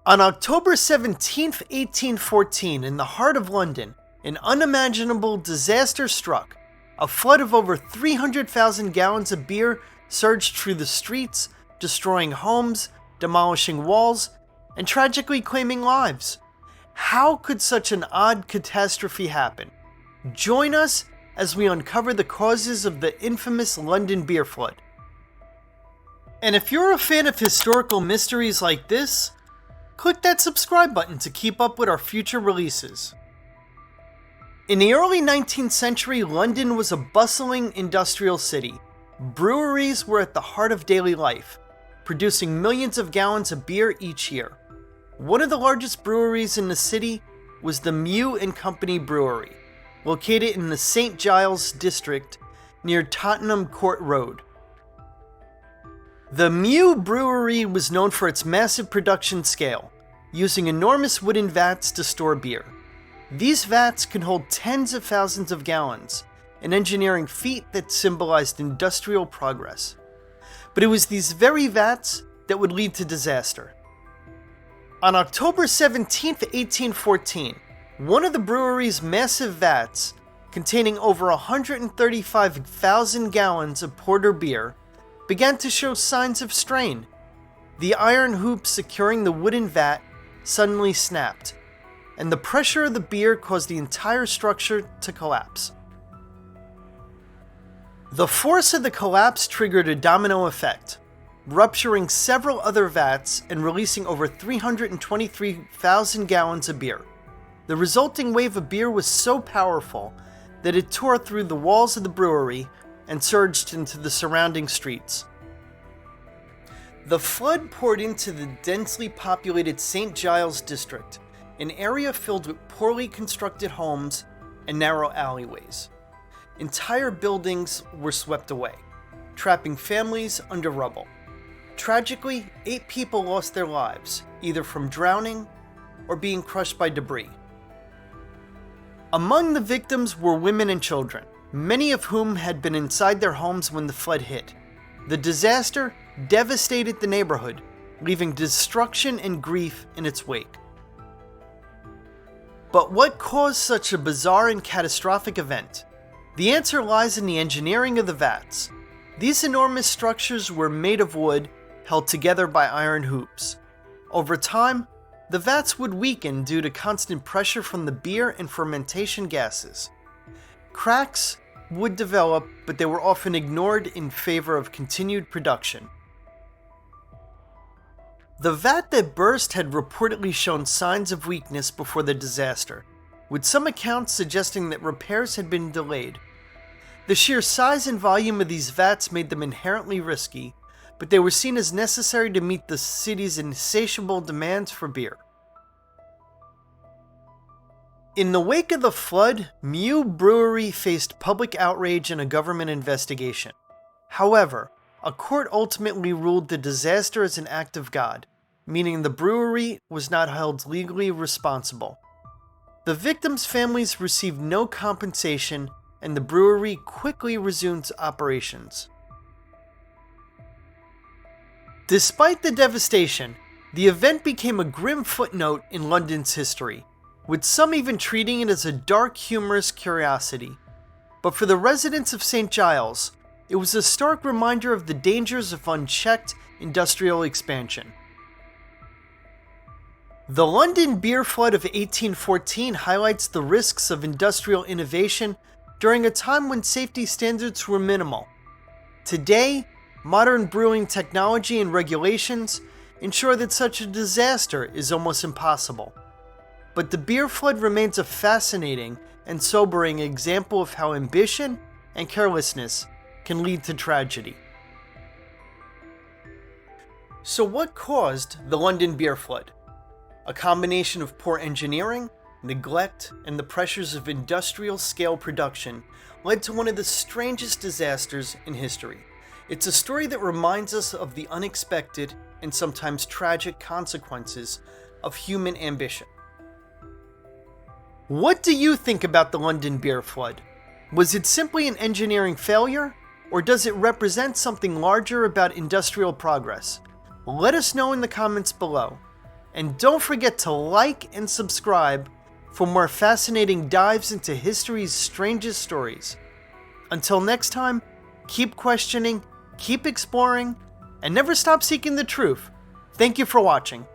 On October 17th, 1814, in the heart of London, an unimaginable disaster struck. A flood of over 300,000 gallons of beer surged through the streets, destroying homes, demolishing walls, and tragically claiming lives. How could such an odd catastrophe happen? Join us as we uncover the causes of the infamous London beer flood. And if you're a fan of historical mysteries like this, click that subscribe button to keep up with our future releases. In the early 19th century, London was a bustling industrial city. Breweries were at the heart of daily life, producing millions of gallons of beer each year. One of the largest breweries in the city was the Mew and Company Brewery, located in the St. Giles district near Tottenham Court Road. The Mew Brewery was known for its massive production scale, using enormous wooden vats to store beer. These vats can hold tens of thousands of gallons, an engineering feat that symbolized industrial progress. But it was these very vats that would lead to disaster. On October 17, 1814, one of the brewery's massive vats, containing over 135,000 gallons of porter beer, began to show signs of strain. The iron hoop securing the wooden vat suddenly snapped, and the pressure of the beer caused the entire structure to collapse. The force of the collapse triggered a domino effect, rupturing several other vats and releasing over 323,000 gallons of beer. The resulting wave of beer was so powerful that it tore through the walls of the brewery and surged into the surrounding streets. The flood poured into the densely populated St. Giles district, an area filled with poorly constructed homes and narrow alleyways. Entire buildings were swept away, trapping families under rubble. Tragically, 8 people lost their lives, either from drowning or being crushed by debris. Among the victims were women and children, many of whom had been inside their homes when the flood hit. The disaster devastated the neighborhood, leaving destruction and grief in its wake. But what caused such a bizarre and catastrophic event? The answer lies in the engineering of the vats. These enormous structures were made of wood, held together by iron hoops. Over time, the vats would weaken due to constant pressure from the beer and fermentation gases. Cracks would develop, but they were often ignored in favor of continued production. The vat that burst had reportedly shown signs of weakness before the disaster, with some accounts suggesting that repairs had been delayed. The sheer size and volume of these vats made them inherently risky, but they were seen as necessary to meet the city's insatiable demands for beer. In the wake of the flood, Mew Brewery faced public outrage and a government investigation. However, a court ultimately ruled the disaster as an act of God, meaning the brewery was not held legally responsible. The victims' families received no compensation, and the brewery quickly resumed operations. Despite the devastation, the event became a grim footnote in London's history, with some even treating it as a dark, humorous curiosity. But for the residents of St. Giles, it was a stark reminder of the dangers of unchecked industrial expansion. The London beer flood of 1814 highlights the risks of industrial innovation during a time when safety standards were minimal. Today, modern brewing technology and regulations ensure that such a disaster is almost impossible. But the beer flood remains a fascinating and sobering example of how ambition and carelessness can lead to tragedy. So what caused the London beer flood? A combination of poor engineering, neglect, and the pressures of industrial-scale production led to one of the strangest disasters in history. It's a story that reminds us of the unexpected and sometimes tragic consequences of human ambition. What do you think about the London beer flood? Was it simply an engineering failure, or does it represent something larger about industrial progress? Let us know in the comments below. And don't forget to like and subscribe for more fascinating dives into history's strangest stories. Until next time, keep questioning, keep exploring, and never stop seeking the truth. Thank you for watching.